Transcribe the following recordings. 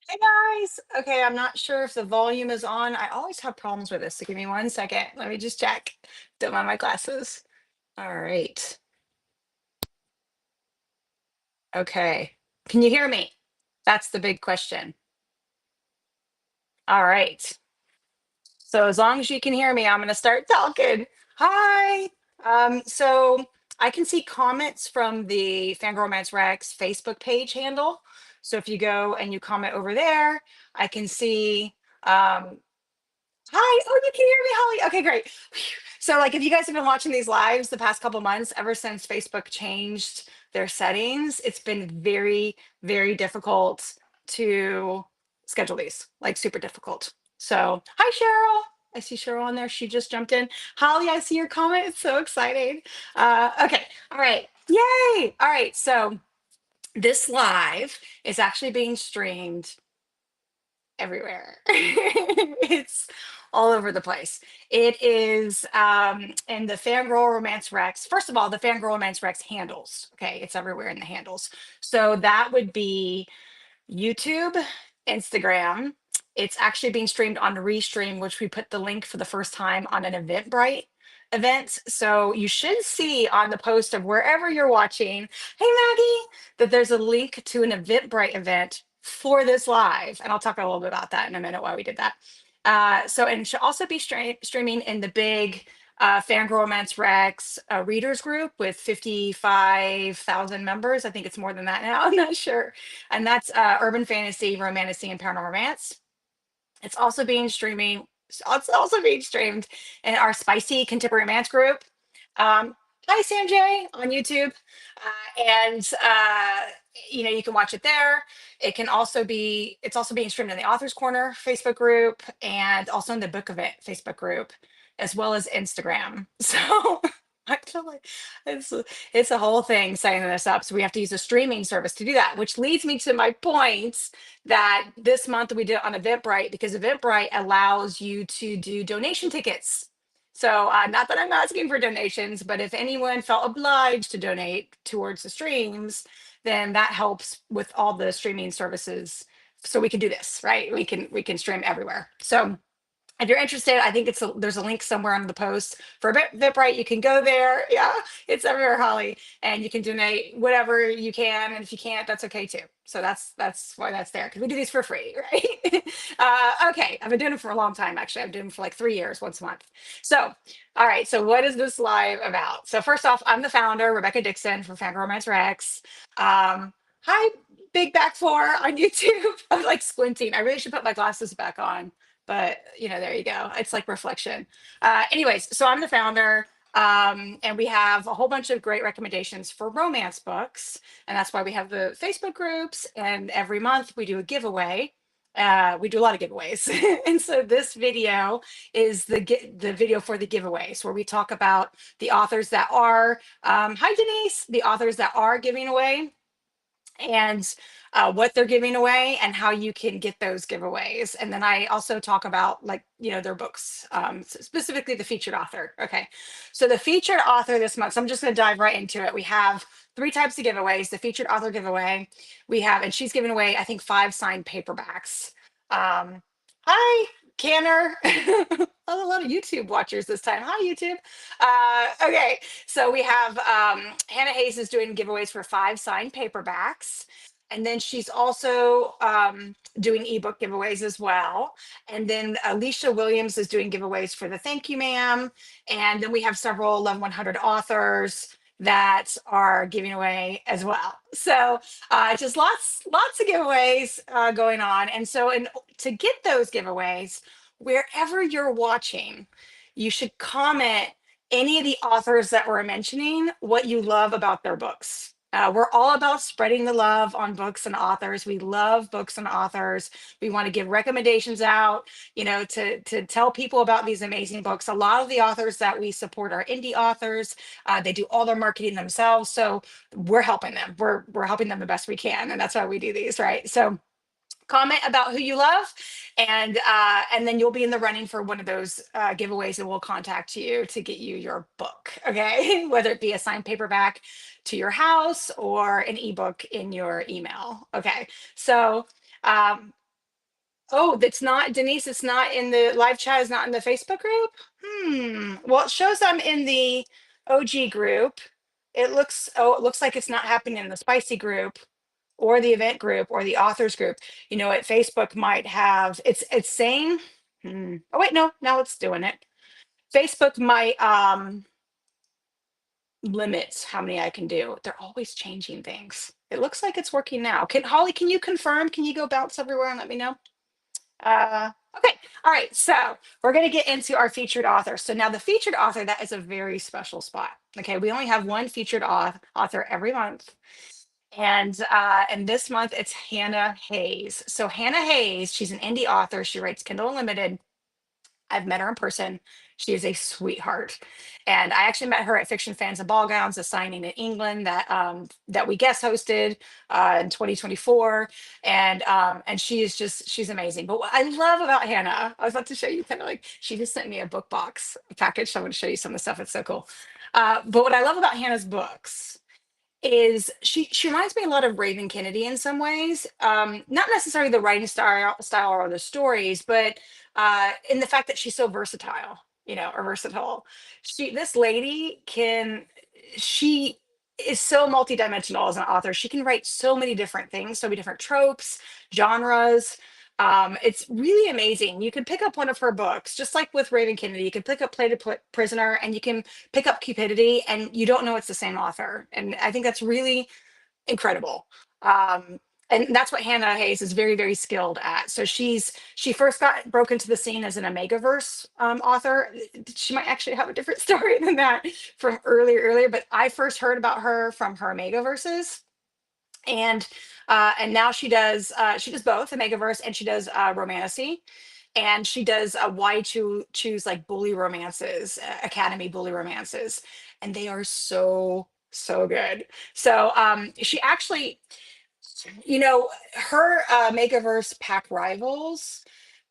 Hey guys. Okay, I'm not sure if the volume is on. I always have problems with this. So give me 1 second. Let me just check. Don't mind my glasses. All right. Okay. Can you hear me? That's the big question. All right. So as long as you can hear me, I'm going to start talking. Hi. So I can see comments from the FanGrrrl Romance Rex Facebook page handle. So if you go and you comment over there, I can see hi. Oh, you can hear me, Holly. Okay, great. Phew. So, like, if you guys have been watching these lives the past couple months, ever since Facebook changed their settings, it's been very, very difficult to schedule these, like, super difficult. So, hi, Cheryl. I see Cheryl on there. She just jumped in. Holly, I see your comment. It's so exciting. Okay. All right. Yay. All right. So, this live is actually being streamed everywhere. It's all over the place. It is in the FanGrrrl Romance Rex. First of all, the FanGrrrl Romance Rex handles. Okay, it's everywhere in the handles. So that would be YouTube, Instagram. It's actually being streamed on Restream, which we put the link for the first time on an Eventbrite event. So you should see on the post of wherever you're watching, hey Maggie, that there's a link to an Eventbrite event for this live. And I'll talk a little bit about that in a minute why we did that. And it should also be streaming in the big FanGrrrl Romance Rex readers group with 55,000 members. I think it's more than that now. I'm not sure. And that's urban fantasy, romantasy, and paranormal romance. It's also being streaming. It's also being streamed in our spicy contemporary romance group. Hi Sanjay on YouTube, and you can watch it there. It can also be. It's also being streamed in the Authors Corner Facebook group and also in the Book Event Facebook group, as well as Instagram. So I feel like it's a whole thing setting this up. So we have to use a streaming service to do that, which leads me to my point that this month we did it on Eventbrite because Eventbrite allows you to do donation tickets. So not that I'm asking for donations, but if anyone felt obliged to donate towards the streams, then that helps with all the streaming services. So we can do this, right? We can stream everywhere. So if you're interested, I think there's a link somewhere on the post for Eventbrite. You can go there. Yeah, it's everywhere, Holly, and you can donate whatever you can. And if you can't, that's okay too. So that's why that's there because we do these for free, right? Okay, I've been doing it for a long time. Actually, I've been doing it for like 3 years, once a month. So, all right. So, what is this live about? So, first off, I'm the founder, Rebecca Dixon from FanGrrrl Romance Rex. Hi, Big Back Four on YouTube. I'm like squinting. I really should put my glasses back on, but there you go. It's like reflection. Anyways, so I'm the founder, and we have a whole bunch of great recommendations for romance books, and that's why we have the Facebook groups. And every month we do a giveaway. We do a lot of giveaways, and so this video is the video for the giveaways, where we talk about the authors that are. Hi Denise, the authors that are giving away and what they're giving away and how you can get those giveaways. And then I also talk about their books, specifically the featured author. Okay. So the featured author this month, so I'm just going to dive right into it. We have three types of giveaways. The featured author giveaway and she's giving away, I think, 5 signed paperbacks. Hi, Canner. A lot of YouTube watchers this time. Hi, YouTube. Okay, so we have Hannah Haze is doing giveaways for 5 signed paperbacks. And then she's also doing ebook giveaways as well. And then Alisha Williams is doing giveaways for the Thank You Ma'am. And then we have several Love 100 authors that are giving away as well. So just lots of giveaways going on. And so to get those giveaways, wherever you're watching, you should comment any of the authors that we're mentioning, what you love about their books. We're all about spreading the love on books and authors. We love books and authors. We want to give recommendations out, to tell people about these amazing books. A lot of the authors that we support are indie authors. They do all their marketing themselves. So we're helping them. We're helping them the best we can. And that's why we do these, right? So comment about who you love, and then you'll be in the running for one of those giveaways, and we'll contact you to get you your book. Okay. Whether it be a signed paperback to your house or an ebook in your email. Okay. So Oh, that's not Denise. It's not in the live chat. Is not in the Facebook group. Well, it shows I'm in the OG group. It looks. Oh, it looks like it's not happening in the spicy group, or the event group, or the authors group. You know, at Facebook might have. It's saying. Oh wait, no. Now it's doing it. Facebook might limit how many I can do. They're always changing things. It looks like it's working now. Can Holly? Can you confirm? Can you go bounce everywhere and let me know? Okay. All right. So we're going to get into our featured author. So now the featured author, that is a very special spot. Okay. We only have one featured author every month. And this month it's Hannah Haze. So Hannah Haze, she's an indie author. She writes Kindle Unlimited. I've met her in person. She is a sweetheart. And I actually met her at Fiction Fans and Ball Gowns, a signing in England that we guest hosted in 2024. And she is just she's amazing. But what I love about Hannah, I was about to show you kind of like she just sent me a book box package. So I'm going to show you some of the stuff. It's so cool. But what I love about Hannah's books is she reminds me a lot of Raven Kennedy in some ways. Not necessarily the writing style or the stories, but in the fact that she's so versatile, you know, or versatile. This lady can she is so multidimensional as an author. She can write so many different things, so many different tropes, genres. It's really amazing. You can pick up one of her books, just like with Raven Kennedy. You can pick up Play to Prisoner, and you can pick up Cupidity, and you don't know it's the same author. And I think that's really incredible. Um, and that's what Hannah Hayes is very, very skilled at. So she first got broke into the scene as an Omegaverse author. She might actually have a different story than that from earlier, but I first heard about her from her Omegaverses. And now she does both the Megaverse, and she does romantasy, and she does why choose like bully romances, academy bully romances, and they are so good. So she actually, you know, her Megaverse pack rivals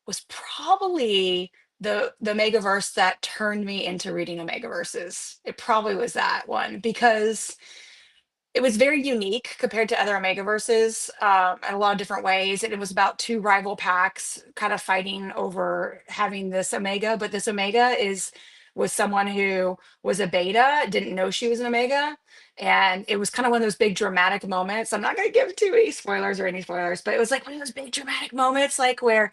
was probably the Megaverse that turned me into reading Omegaverses. It probably was that one because it was very unique compared to other Omegaverses in a lot of different ways. And it was about two rival packs kind of fighting over having this Omega, but this Omega was someone who was a beta, didn't know she was an Omega. And it was kind of one of those big dramatic moments. I'm not going to give too many spoilers or any spoilers, but it was like one of those big dramatic moments, like where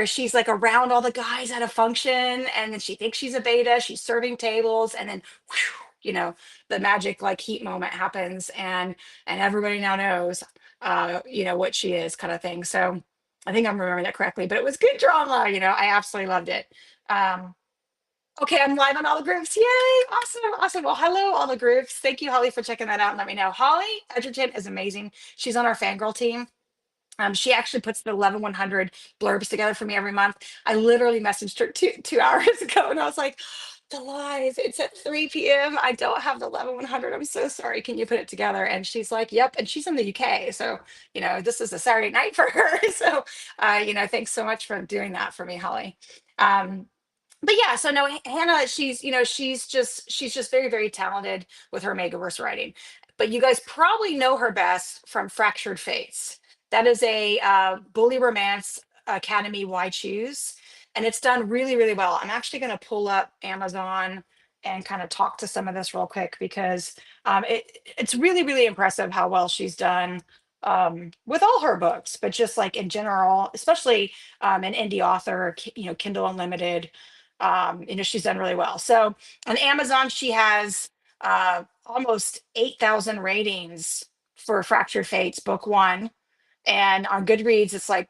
she's like around all the guys at a function, and then she thinks she's a beta, she's serving tables, and then whew, you know, the magic like heat moment happens, and everybody now knows you know what she is, kind of thing. So I think I'm remembering that correctly, but it was good drama. You know, I absolutely loved it. um okay, I'm live on all the groups. Yay, awesome. Well, hello all the groups. Thank you, Holly, for checking that out and let me know. Holly Edgerton is amazing. She's on our fangirl team. She actually puts the 11100 blurbs together for me every month. I literally messaged her two hours ago, and I was like, the live, it's at 3 p.m. I don't have the 11100. I'm so sorry. Can you put it together? And she's like, yep. And she's in the UK. So, you know, this is a Saturday night for her. So, you know, thanks so much for doing that for me, Holly. Um, but yeah, so no, Hannah, she's just very, very talented with her Megaverse writing. But you guys probably know her best from Fractured Fates. That is a bully romance academy. Why choose? And it's done really, really well. I'm actually going to pull up Amazon and kind of talk to some of this real quick because it's really, really impressive how well she's done with all her books, but just like in general, especially an indie author, you know, Kindle Unlimited. You know, she's done really well. So on Amazon, she has almost 8,000 ratings for Fractured Fates, book one. And on Goodreads, it's like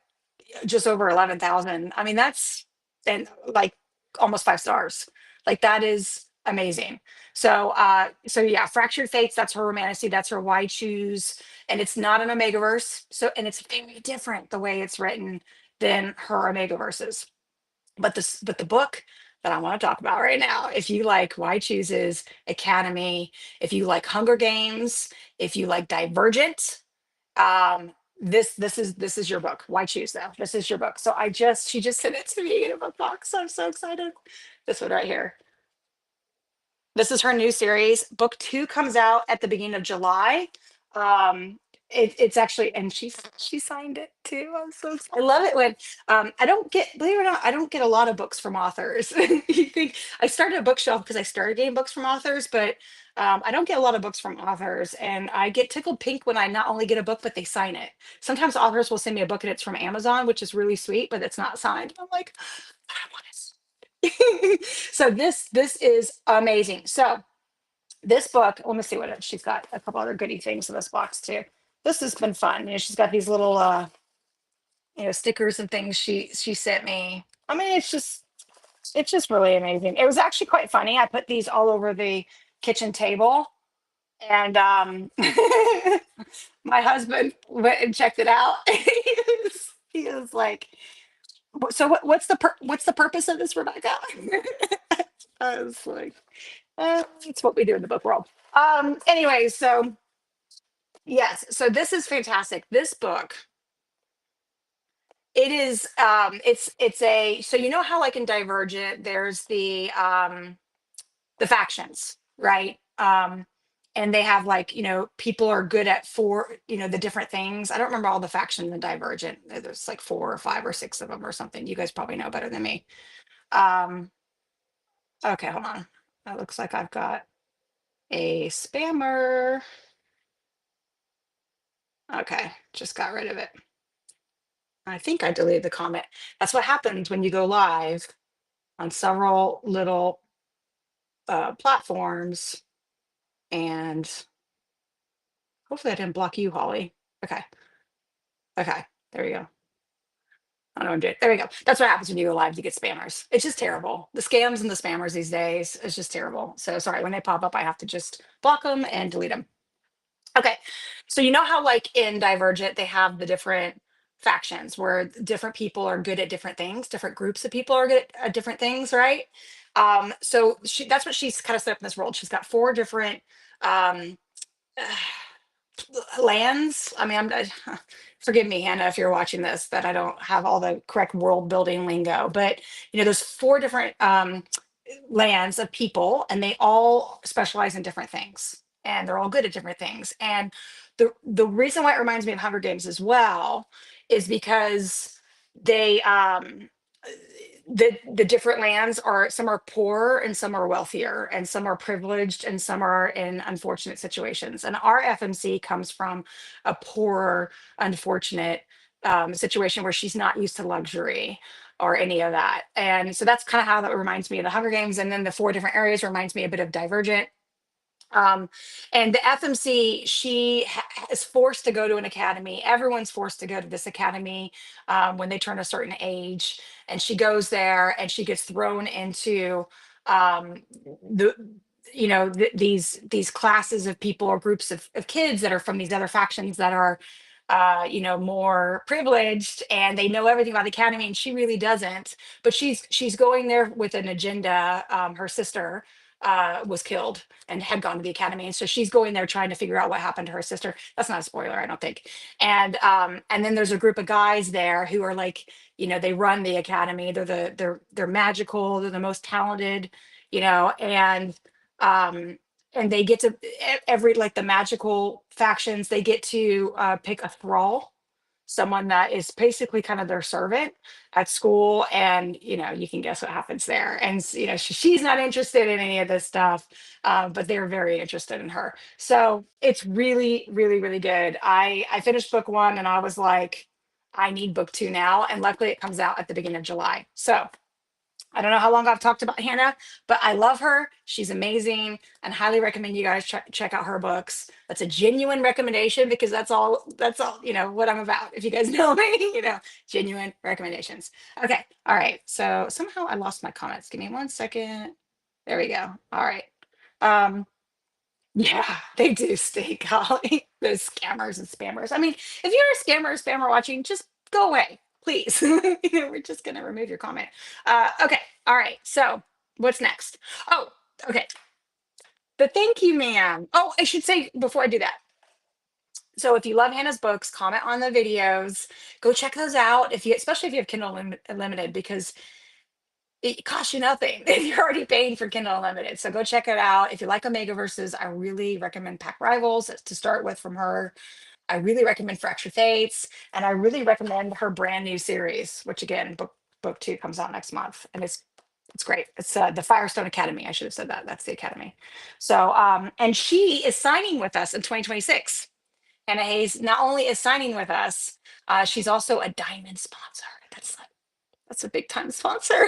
just over 11,000. I mean, that's and like almost 5 stars. Like that is amazing. So yeah, Fractured Fates, that's her romantasy, that's her why choose, and it's not an Omegaverse. So and it's very different the way it's written than her Omegaverses. But the book that I want to talk about right now, if you like Why Chooses, Academy, if you like Hunger Games, if you like Divergent, this is your book. Why Choose, though? This is your book. So she just sent it to me in a book box. I'm so excited. This one right here. This is her new series. Book two comes out at the beginning of July. Um, it's actually, and she signed it too. I'm so I love it when I don't get, believe it or not, I don't get a lot of books from authors. You think I started a bookshelf because I started getting books from authors, but I don't get a lot of books from authors, and I get tickled pink when I not only get a book but they sign it. Sometimes authors will send me a book and it's from Amazon, which is really sweet, but it's not signed. I'm like, I want it. So this is amazing. So this book, let me see what she's got, a couple other goodie things in this box too. This has been fun. She's got these little stickers and things she sent me. I mean, it's just really amazing. It was actually quite funny. I put these all over the kitchen table, and my husband went and checked it out. He was like, so what's the purpose of this, Rebecca?" I was like, it's what we do in the book world. Anyway, so yes, so this is fantastic. This book, it is it's a, so you know how like in Divergent there's the factions, right? And they have like, people are good at four, the different things. I don't remember all the factions in Divergent. There's like four or five or six of them or something. You guys probably know better than me. Um, okay, hold on. That looks like I've got a spammer. Okay, just got rid of it. I think I deleted the comment. That's what happens when you go live on several little platforms. And hopefully I didn't block you, Holly. Okay. Okay. There we go. I don't know what I'm doing. There we go. That's what happens when you go live. You get spammers. It's just terrible. The scams and the spammers these days, it's just terrible. So sorry, when they pop up, I have to just block them and delete them. Okay. So you know how like in Divergent, they have the different factions where different people are good at different things, different groups of people are good at different things, right? So that's what she's kind of set up in this world. She's got four different um lands. I mean, forgive me, Hannah, if you're watching this, that I don't have all the correct world building lingo, but there's four different lands of people, and they all specialize in different things, and they're all good at different things. And the reason why it reminds me of Hunger Games as well is because they the different lands are, some are poor and some are wealthier and some are privileged and some are in unfortunate situations. And our FMC comes from a poor, unfortunate situation where she's not used to luxury or any of that. And so that's kind of how that reminds me of the Hunger Games. And then the four different areas reminds me a bit of Divergent. um, and the FMC, is forced to go to an academy. Everyone's forced to go to this academy when they turn a certain age. And she goes there and she gets thrown into um, the, these classes of people or groups of kids that are from these other factions that are, more privileged, and they know everything about the academy, and she really doesn't. But she's going there with an agenda. Her sister was killed and had gone to the academy, and so she's going there trying to figure out what happened to her sister. That's not a spoiler, I don't think. And then there's a group of guys there who are like, they run the academy. They're magical. They're the most talented, and um and they get to every, like, the magical factions, they get to pick a thrall, someone that is basically kind of their servant at school. And you can guess what happens there. And she's not interested in any of this stuff, but they're very interested in her. So it's really, really, really good. I finished book one and I was like, I need book two now, and luckily it comes out at the beginning of July. So I don't know how long I've talked about Hannah, but I love her. She's amazing, and highly recommend you guys check out her books. That's a genuine recommendation, because that's all, what I'm about. If you guys know me, genuine recommendations. Okay. All right. So somehow I lost my comments. Give me one second. There we go. All right. Um, yeah, they do stink, Holly. Those scammers and spammers. I mean, if you're a scammer or spammer watching, just go away, please. We're just gonna remove your comment. Okay, all right. So what's next? Oh, okay. The thank you, ma'am. Oh, I should say before I do that. So if you love Hannah's books, comment on the videos. Go check those out. Especially if you have Kindle Unlimited, because it costs you nothing. You're already paying for Kindle Unlimited. So go check it out. If you like Omega Verses, I really recommend Pack Rivals to start with from her. I really recommend For Extra Fates, and I really recommend her brand new series, which again, book two comes out next month, and it's great. It's the Firestone Academy. I should have said that. That's the Academy. So, and she is signing with us in 2026. Hannah Haze not only is signing with us, she's also a diamond sponsor. That's a big time sponsor.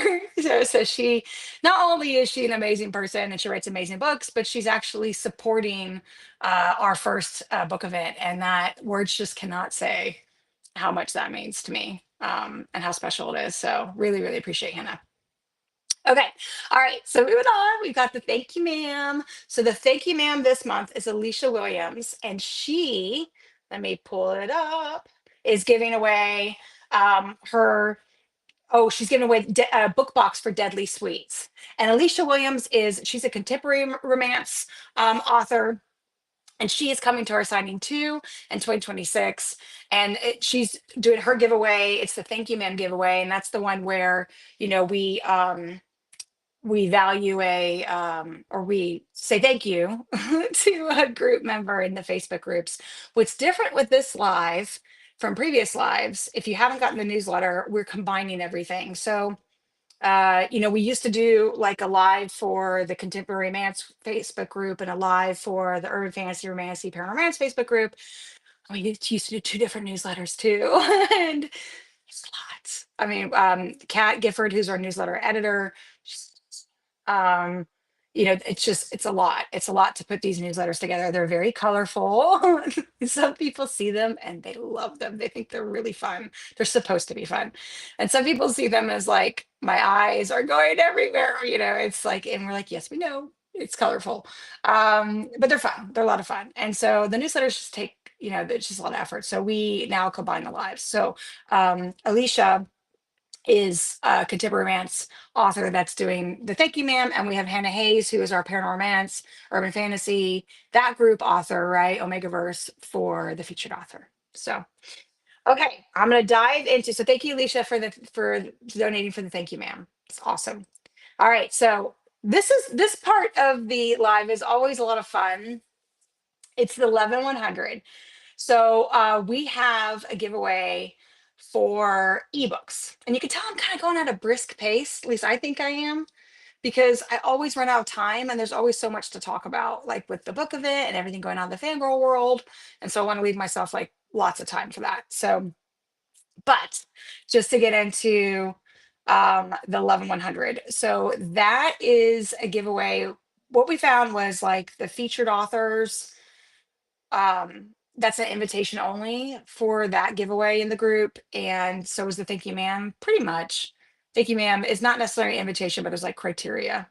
So she, not only is she an amazing person and she writes amazing books, but she's actually supporting our first book event, and that words just cannot say how much that means to me, and how special it is. So really, really appreciate Hannah. Okay. All right. So moving on, we've got the thank you, ma'am. So the thank you, ma'am, this month is Alisha Williams, and she, let me pull it up, is giving away her. Oh, she's giving away a book box for Deadly Sweets. And Alisha Williams she's a contemporary romance author. And she is coming to our signing too in 2026. And she's doing her giveaway. It's the Thank You Man giveaway. And that's the one where, we value or we say thank you to a group member in the Facebook groups. What's different with this live from previous lives, if you haven't gotten the newsletter, we're combining everything. So, we used to do like a live for the Contemporary Romance Facebook group and a live for the Urban Fantasy Romancy Paranormal Romance Facebook group. We used to do two different newsletters too. And it's lots. I mean, Kat Gifford, who's our newsletter editor, she's, um, it's a lot. It's a lot to put these newsletters together. They're very colorful. Some people see them and they love them. They think they're really fun. They're supposed to be fun. And some people see them as like, my eyes are going everywhere. It's like, and we're like, yes, we know it's colorful. But they're fun. They're a lot of fun. And so the newsletters just take, it's just a lot of effort. So we now combine the lives. So Alisha is a contemporary romance author that's doing the thank you ma'am, and we have Hannah Haze, who is our paranormal romance urban fantasy, that group author, right, Omegaverse, for the featured author. So okay, I'm going to dive into, so thank you, Alicia, for donating for the thank you ma'am. It's awesome. All right, so this part of the live is always a lot of fun. It's the 11-100. So we have a giveaway for ebooks. And you can tell I'm kind of going at a brisk pace. At least I think I am, because I always run out of time and there's always so much to talk about, like with the book event and everything going on in the fangirl world. And so I want to leave myself like lots of time for that. So, but just to get into the 11-100. So that is a giveaway. What we found was like the featured authors, that's an invitation only for that giveaway in the group, and so is the thank you ma'am. Pretty much thank you ma'am is not necessarily an invitation, but there's like criteria.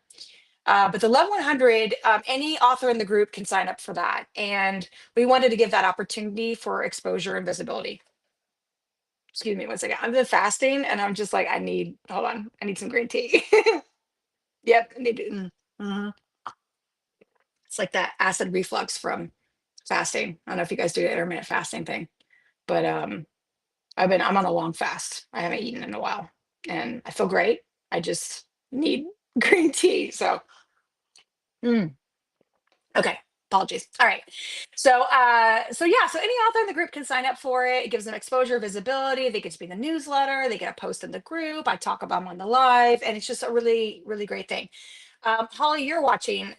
But the 11-100, any author in the group can sign up for that, and we wanted to give that opportunity for exposure and visibility. Excuse me one second, I've been fasting and I'm just like, hold on, I need some green tea. Yep, I need to, mhm. It's like that acid reflux from fasting. I don't know if you guys do the intermittent fasting thing, but I'm on a long fast. I haven't eaten in a while and I feel great. I just need green tea. So mm, okay. Apologies. All right. So yeah, so any author in the group can sign up for it. It gives them exposure, visibility. They get to be in the newsletter. They get a post in the group. I talk about them on the live, and it's just a really, really great thing. Holly, you're watching.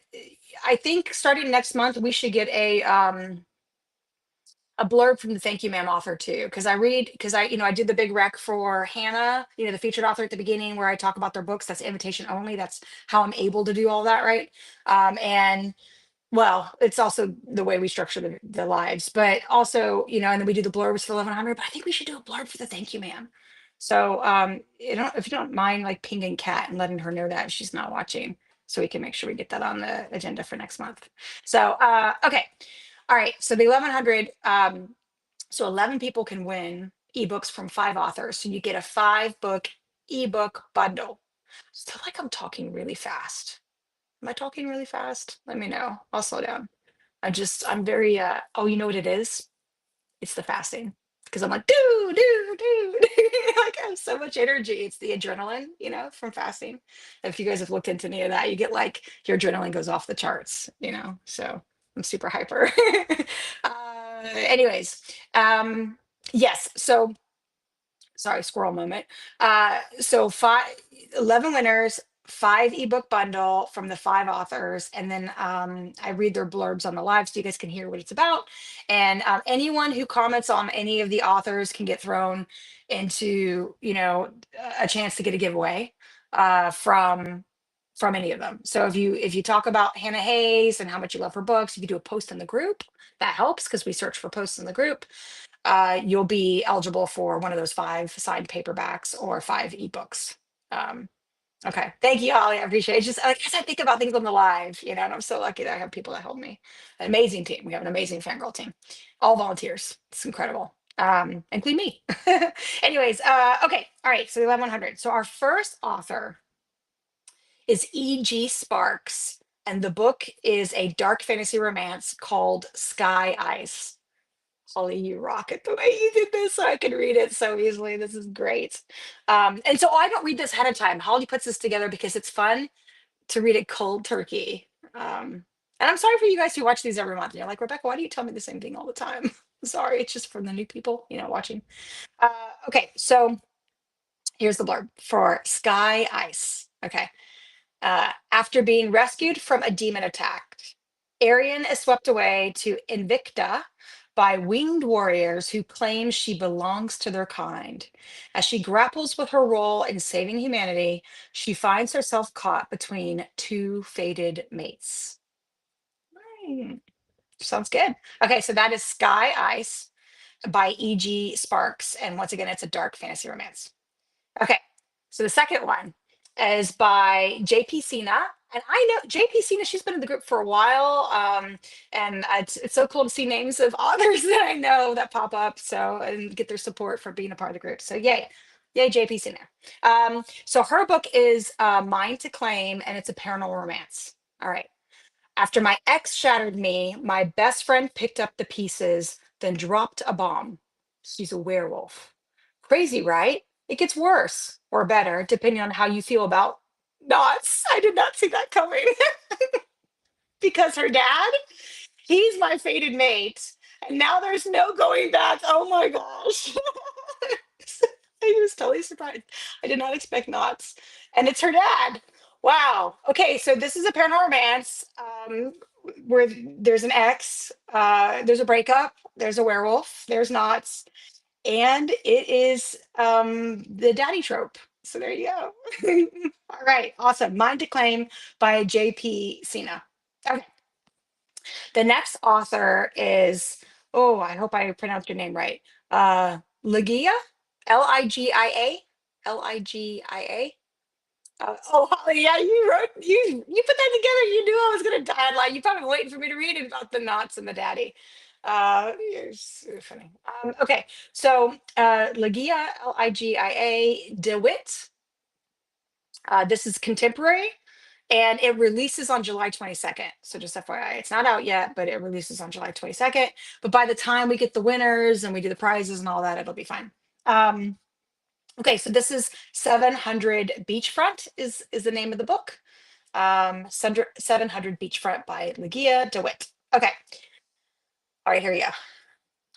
I think starting next month, we should get a blurb from the thank you ma'am author too, because I did the big rec for Hannah, the featured author at the beginning, where I talk about their books. That's invitation only. That's how I'm able to do all that, right? And well, it's also the way we structure the lives, but also, and then we do the blurbs for 1100, but I think we should do a blurb for the thank you ma'am. So if you don't mind like pinging Kat and letting her know that she's not watching, so we can make sure we get that on the agenda for next month. So okay. All right, so the 1100, so 11 people can win ebooks from 5 authors. So you get a 5-book ebook bundle. Still like I'm talking really fast. Am I talking really fast? Let me know. I'll slow down. I'm very, oh, you know what it is? It's the fasting. Because I'm like, do. Like I have so much energy. It's the adrenaline, from fasting. If you guys have looked into any of that, you get like your adrenaline goes off the charts, so I'm super hyper. Anyways, yes. So sorry, squirrel moment. So 11 winners, 5 ebook bundle from the 5 authors, and then I read their blurbs on the live so you guys can hear what it's about. And anyone who comments on any of the authors can get thrown into, a chance to get a giveaway from any of them. So if you talk about Hannah Haze and how much you love her books, if you do a post in the group, that helps because we search for posts in the group. You'll be eligible for one of those 5 signed paperbacks or 5 ebooks. Um, okay, thank you, Holly. I appreciate it. It's just like as I think about things on the live, and I'm so lucky that I have people that help me. An amazing team. We have an amazing fangirl team, all volunteers. It's incredible, including me. Anyways, okay, all right. So the 1100. So our first author is E.G. Sparks, and the book is a dark fantasy romance called Sky Ice. Holly, you rock it the way you did this, so I can read it so easily. This is great. And so I don't read this ahead of time. Holly puts this together because it's fun to read it cold turkey. And I'm sorry for you guys who watch these every month. You're like, Rebecca, why do you tell me the same thing all the time? Sorry, it's just for the new people, watching. Okay, so here's the blurb for Sky Ice. Okay. After being rescued from a demon attack, Arian is swept away to Invicta by winged warriors who claim she belongs to their kind. As she grapples with her role in saving humanity, she finds herself caught between 2 fated mates. Hmm, sounds good. Okay, so that is Sky Ice by E.G. Sparks. And once again, it's a dark fantasy romance. Okay, so the second one is by JP Sina. And I know JP Sina, she's been in the group for a while. And it's so cool to see names of authors that I know that pop up. So, and get their support for being a part of the group. So, yay. Yay, JP Sina. So, her book is Mine to Claim, and it's a paranormal romance. All right. After my ex shattered me, my best friend picked up the pieces, then dropped a bomb. She's a werewolf. Crazy, right? It gets worse or better, depending on how you feel about knots. I did not see that coming. Because her dad, he's my fated mate. And now there's no going back. Oh my gosh. I was totally surprised. I did not expect knots. And it's her dad. Wow. Okay, so this is a paranormal romance where there's an ex, there's a breakup, there's a werewolf, there's knots, and it is the daddy trope. So there you go. All right, awesome. Mine to Claim by JP Sina. Okay. The next author is, oh, I hope I pronounced your name right. Ligia, Ligia, Ligia. Oh, Holly, yeah, you put that together. You knew I was gonna die. Like you probably waiting for me to read it about the knots and the daddy. You're so funny. Okay, so Ligia, Ligia De Wit. This is contemporary, and it releases on July 22nd. So just FYI, it's not out yet, but it releases on July 22nd. But by the time we get the winners and we do the prizes and all that, it'll be fine. Okay, so this is 700 Beachfront is the name of the book. 700 Beachfront by Ligia De Wit. Okay, all right, here we go.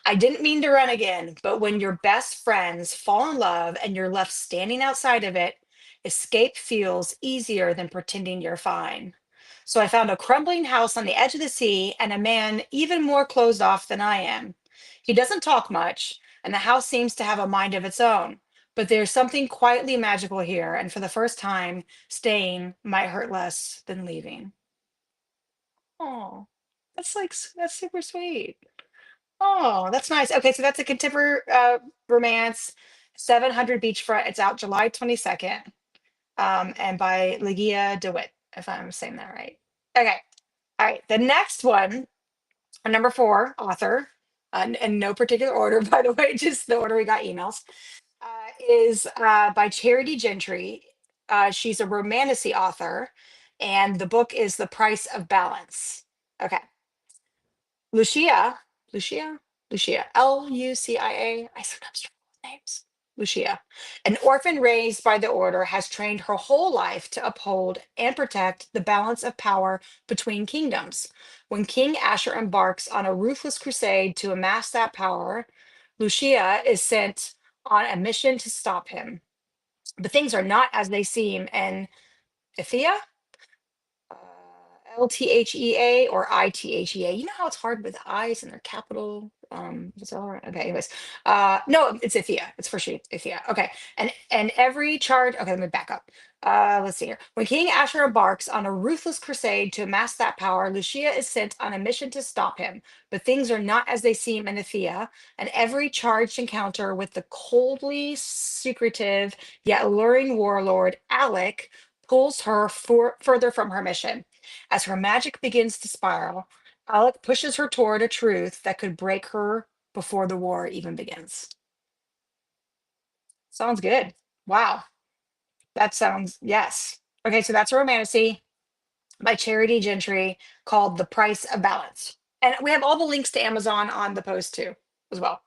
I didn't mean to run again, but when your best friends fall in love and you're left standing outside of it, escape feels easier than pretending you're fine. So I found a crumbling house on the edge of the sea and a man even more closed off than I am. He doesn't talk much, and the house seems to have a mind of its own. But there's something quietly magical here, and for the first time, staying might hurt less than leaving. Oh, that's super sweet. Oh, that's nice. Okay, so that's a contemporary romance, 700 Beachfront. It's out July 22nd, and by Ligia De Wit, if I'm saying that right. Okay, all right. The next one, number 4 author, in no particular order, by the way, just the order we got emails, is by Charity Gentry. She's a romantasy author, and the book is The Price of Balance. Okay. Lucia, Lucia, Lucia, Lucia, I sometimes struggle with names. Lucia. An orphan raised by the order has trained her whole life to uphold and protect the balance of power between kingdoms. When King Asher embarks on a ruthless crusade to amass that power, Lucia is sent on a mission to stop him. But things are not as they seem in Ithia, uh, Lthea or Ithea. You know how it's hard with I's and their capital. It's all right. Okay, anyways. No, it's Ithia. It's for sure Ithia. Okay. And every charge. Okay, let me back up. Let's see here. When King Asher embarks on a ruthless crusade to amass that power, Lucia is sent on a mission to stop him. But things are not as they seem in Ithia, and every charged encounter with the coldly secretive yet alluring warlord Alec pulls her further from her mission. As her magic begins to spiral, Alec pushes her toward a truth that could break her before the war even begins. Sounds good. Wow. That sounds, yes. Okay, so that's a romantasy by Charity Gentry called The Price of Balance. And we have all the links to Amazon on the post too, as well.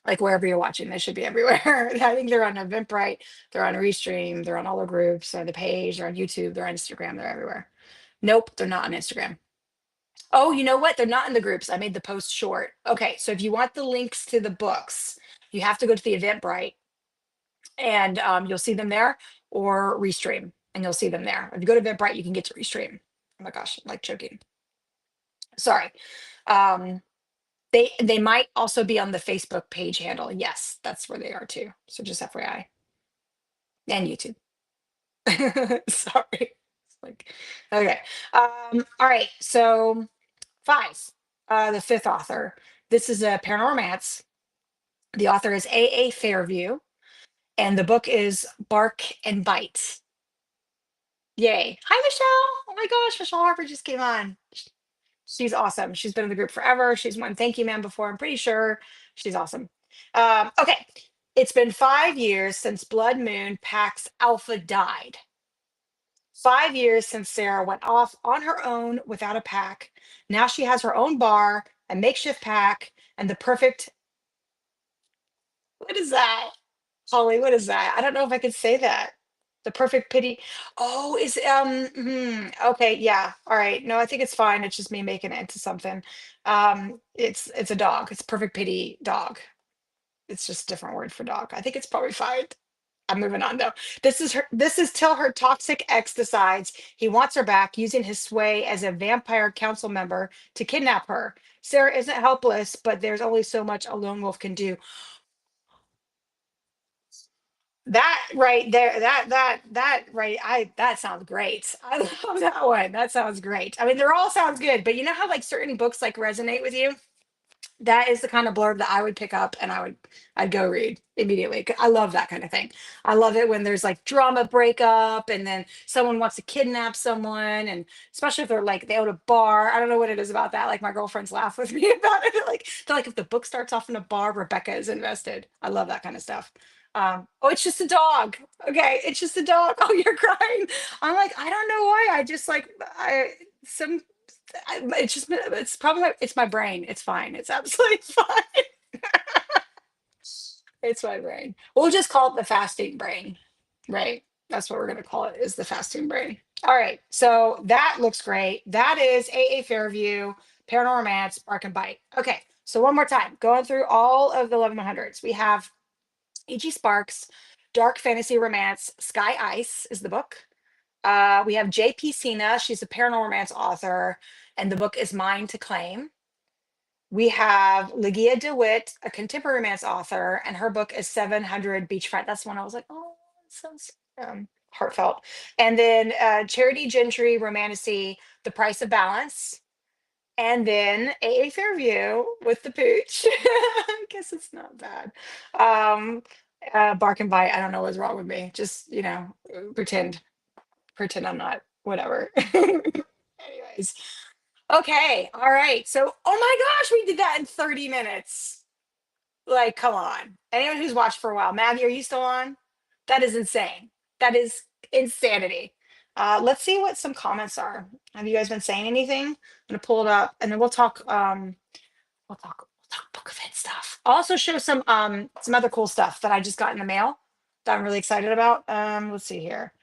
Like wherever you're watching, they should be everywhere. I think they're on Eventbrite, they're on Restream, they're on all the groups, they're on the page, they're on YouTube, they're on Instagram, they're everywhere. Nope, they're not on Instagram. Oh, you know what? They're not in the groups. I made the post short. Okay, so if you want the links to the books, you have to go to the Eventbrite and you'll see them there, or Restream and you'll see them there. If you go to Eventbrite, you can get to Restream. Oh my gosh, I'm like choking. Sorry. Um, they might also be on the Facebook page handle. Yes, that's where they are too. So just FYI. And YouTube. Sorry. It's like, okay. All right. So five. The fifth author. This is a paranormal romance. The author is A. Fairview, and the book is Bark and Bite. Yay. Hi, Michelle. Oh my gosh, Michelle Harper just came on. She's awesome. She's been in the group forever. She's won Thank You Man before. I'm pretty sure she's awesome. Okay. It's been 5 years since Blood Moon Pax Alpha died. 5 years since Sarah went off on her own without a pack. Now she has her own bar, a makeshift pack, and the perfect. What is that? Holly, what is that? I don't know if I could say that. The perfect pity. Oh, okay, yeah. All right. No, I think it's fine. It's just me making it into something. It's a dog. It's perfect pity dog. It's just a different word for dog. I think it's probably fine. I'm moving on though. This is till her toxic ex decides he wants her back, using his sway as a vampire council member to kidnap her. Sarah isn't helpless, but there's only so much a lone wolf can do. That right there, that right, that sounds great. I love that one. That sounds great. I mean, they're all sounds good, but you know how like certain books like resonate with you? That is the kind of blurb that I would pick up and I'd go read immediately. I love that kind of thing. I love it when there's like drama breakup and then someone wants to kidnap someone, and especially if they own a bar. I don't know what it is about that. Like my girlfriends laugh with me about it. Like they're like, if the book starts off in a bar, Rebecca is invested. I love that kind of stuff. Oh, it's just a dog. Okay, it's just a dog. Oh, you're crying. I'm like, I don't know why. I just like I some it's just it's probably it's my brain. It's fine. It's absolutely fine. It's my brain. We'll just call it the fasting brain, right? That's what we're gonna call it, is the fasting brain. All right. So that looks great. That is A. Fairview, Paranormal Romance, Bark and Bite. Okay. So one more time, going through all of the 1100s, we have E.G. Sparks, Dark Fantasy Romance, Sky Ice is the book. We have J.P. Sina. She's a paranormal romance author, and the book is Mine to Claim. We have Ligia De Wit, a contemporary romance author, and her book is 700 Beachfront. That's one I was like, oh, that sounds heartfelt. And then Charity Gentry, Romantasy, The Price of Balance. And then A. Fairview with the pooch. I guess it's not bad. Um, Bark and Bite. I don't know what's wrong with me. Just, pretend I'm not, whatever. Anyways. Okay. All right. So, oh my gosh, we did that in 30 minutes. Like, come on. Anyone who's watched for a while, Maggie, are you still on? That is insane. That is insanity. Let's see what some comments are. Have you guys been saying anything? I'm gonna pull it up and then we'll talk. We'll talk book event stuff. I'll also show some other cool stuff that I just got in the mail that I'm really excited about. Let's see here.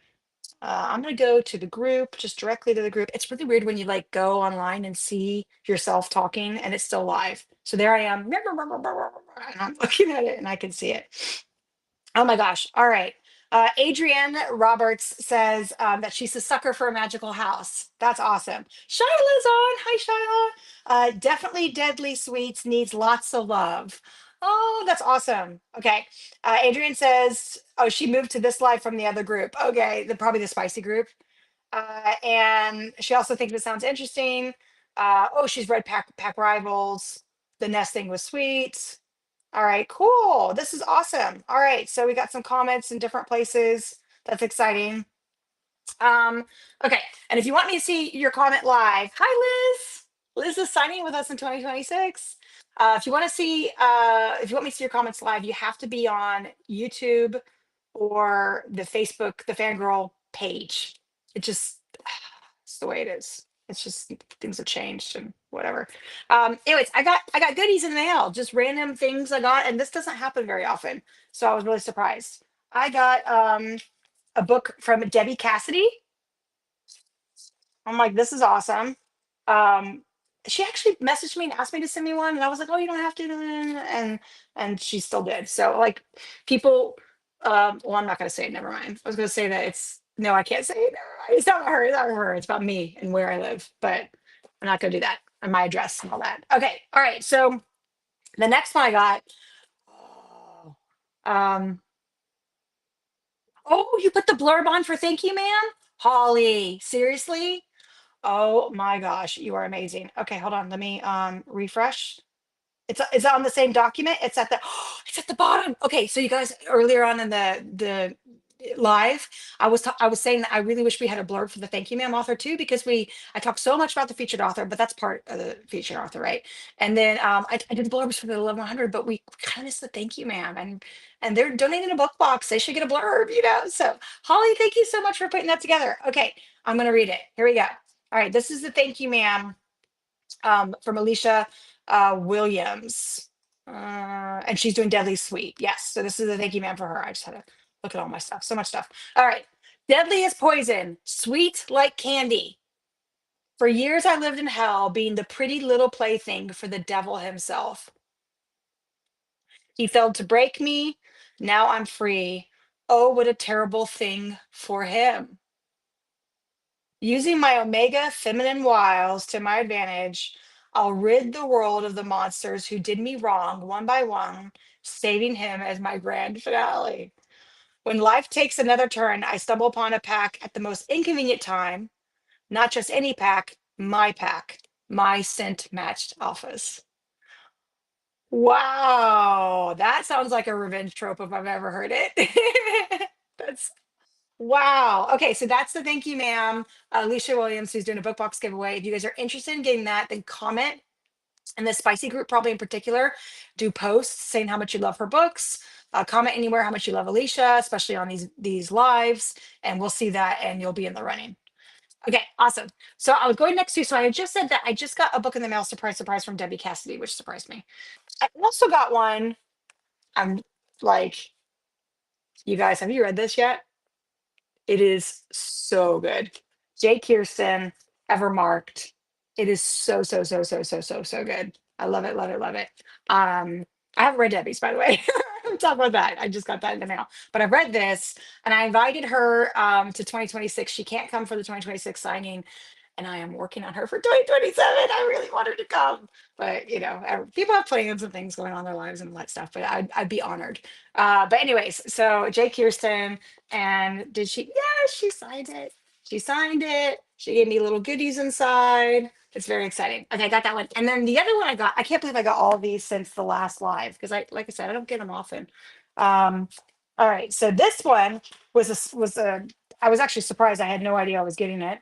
I'm gonna go to the group, just directly to the group. It's really weird when you like go online and see yourself talking and it's still live. So there I am, and I'm looking at it and I can see it. Oh my gosh. All right. Adrienne Roberts says that she's a sucker for a magical house. That's awesome. Shyla's on. Hi, Shyla. Definitely Deadly Sweets needs lots of love. Oh, that's awesome. Okay. Adrienne says, oh, she moved to this live from the other group. Okay. Probably the spicy group. And she also thinks it sounds interesting. Oh, she's read Pack Rivals. The nesting was sweet. All right, cool. This is awesome. All right, so we got some comments in different places. That's exciting. Okay, and if you want me to see your comment live, hi Liz. Liz is signing with us in 2026. If you want to see, if you want me to see your comments live, you have to be on YouTube or the Facebook, the Fangirl page. It just, it's the way it is. It's just things have changed and whatever. Anyways, I got goodies in the mail, just random things I got, and this doesn't happen very often. So I was really surprised. I got a book from Debbie Cassidy. I'm like, this is awesome. Um, she actually messaged me and asked me to send me one, and I was like, oh, you don't have to, and she still did. So like, people, well, I'm not gonna say it. Never mind. I was gonna say that it's no, I can't say it. Never mind. It's not about her. It's not about her. It's about me and where I live. But I'm not gonna do that and my address and all that. Okay, all right. So the next one I got. Oh, um, oh, you put the blurb on for thank you, ma'am. Holly, seriously? Oh my gosh, you are amazing. Okay, hold on. Let me refresh. It's on the same document. It's at the it's at the bottom. Okay, so you guys earlier on in the live, I was saying that I really wish we had a blurb for the thank you ma'am author too, because I talked so much about the featured author, but that's part of the featured author, right? And then I did the blurbs for the 1100, but we kind of missed the thank you ma'am, and they're donating a book box. They should get a blurb, you know. So Holly, thank you so much for putting that together. Okay, I'm gonna read it. Here we go. All right, this is the thank you ma'am from Alisha Williams. And she's doing Deadly Sweet. Yes. So this is a thank you, man, for her. I just had to look at all my stuff. So much stuff. All right. Deadly as poison, sweet like candy. For years, I lived in hell, being the pretty little plaything for the devil himself. He failed to break me. Now I'm free. Oh, what a terrible thing for him. Using my Omega feminine wiles to my advantage, I'll rid the world of the monsters who did me wrong one by one, saving him as my grand finale. When life takes another turn, I stumble upon a pack at the most inconvenient time. Not just any pack, my scent matched alphas. Wow, that sounds like a revenge trope if I've ever heard it. That's wow. Okay, so that's the thank you, ma'am. Alicia Williams, who's doing a book box giveaway. If you guys are interested in getting that, then comment. And the spicy group, probably in particular, do posts saying how much you love her books. Comment anywhere how much you love Alicia, especially on these lives, and we'll see that, and you'll be in the running. Okay, awesome. So I was going next to. So I had just said that I just got a book in the mail, surprise, surprise, from Debbie Cassidy, which surprised me. I also got one. I'm like, you guys, have you read this yet? It is so good. J. Kirsten, ever marked. It is so, so, so, so, so, so, so good. I love it, love it, love it. I haven't read Debbie's, by the way. I'm talking about that. I just got that in the mail. But I've read this and I invited her to 2026. She can't come for the 2026 signing. And I am working on her for 2027. I really want her to come. But you know, people have plans and things going on in their lives and all that stuff. But I'd be honored. But anyways, so J. Kirsten, and did she? Yeah, she signed it. She signed it. She gave me little goodies inside. It's very exciting. Okay, I got that one. And then the other one I got, I can't believe I got all of these since the last live because like I said, I don't get them often. Um, all right, so this one was a I was actually surprised. I had no idea I was getting it.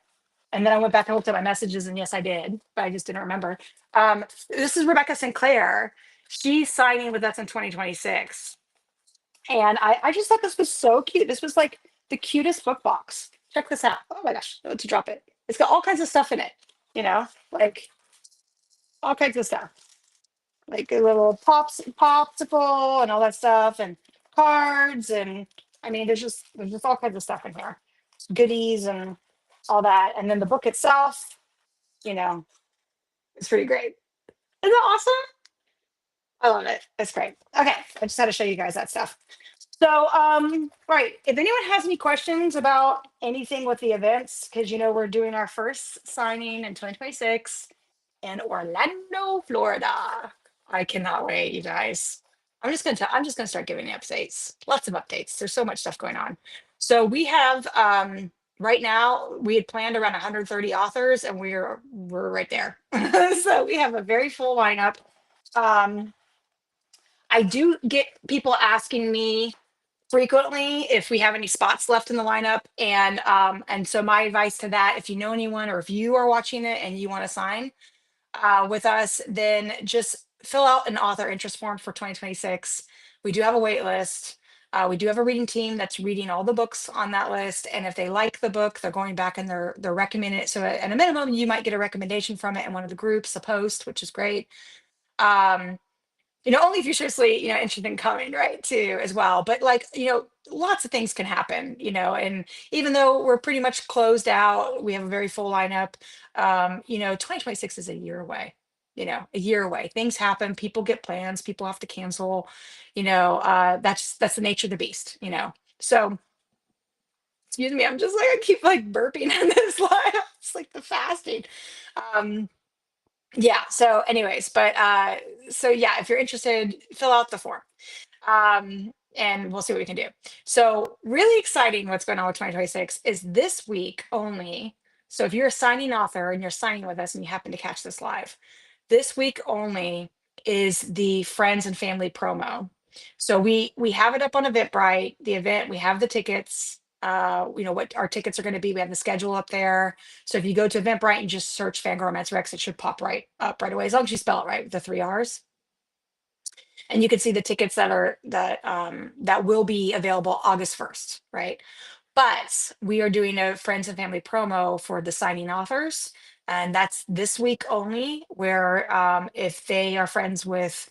And then I went back and looked at my messages, and yes, I did, but I just didn't remember. This is Rebecca Sinclair. She's signing with us in 2026. And I just thought this was so cute. This was like the cutest book box. Check this out. Oh my gosh, to drop it. It's got all kinds of stuff in it, you know, like all kinds of stuff. like a little popsicle and all that stuff, and cards, and I mean, there's just all kinds of stuff in here, goodies and all that, and then the book itself, you know, it's pretty great. Isn't that awesome? I love it. It's great. Okay, I just had to show you guys that stuff. So, right, if anyone has any questions about anything with the events, because we're doing our first signing in 2026 in Orlando, Florida. I cannot wait, you guys. I'm just gonna start giving you updates. Lots of updates. There's so much stuff going on. So we have right now we had planned around 130 authors, and we're right there. So we have a very full lineup. Um, I do get people asking me frequently if we have any spots left in the lineup, and so my advice to that, if you know anyone or if you are watching it and you want to sign with us, then just fill out an author interest form for 2026. We do have a wait list. We do have a reading team that's reading all the books on that list, and if they like the book, they're going back and they're recommending it. So at a minimum, you might get a recommendation from it in one of the groups, a post, which is great. Um, only if you're seriously, interested in coming, right, too, as well. But like, lots of things can happen, and even though we're pretty much closed out, we have a very full lineup. 2026 is a year away, a year away. Things happen, people get plans, people have to cancel, that's the nature of the beast, So, excuse me, I'm just like, I keep like burping in this line. It's like the fasting. Um, yeah, so anyways, but so yeah, if you're interested, fill out the form. And we'll see what we can do. So really exciting what's going on with 2026 is this week only. So if you're a signing author and you're signing with us and you happen to catch this live, this week only is the friends and family promo. So we have it up on Eventbrite, the event, we have the tickets, what our tickets are going to be. We have the schedule up there. So if you go to Eventbrite and just search FanGrrrl Monthly, it should pop right up right away, as long as you spell it right with the three R's. And you can see the tickets that will be available August 1st, right? But we are doing a friends and family promo for the signing authors, and that's this week only, where if they are friends with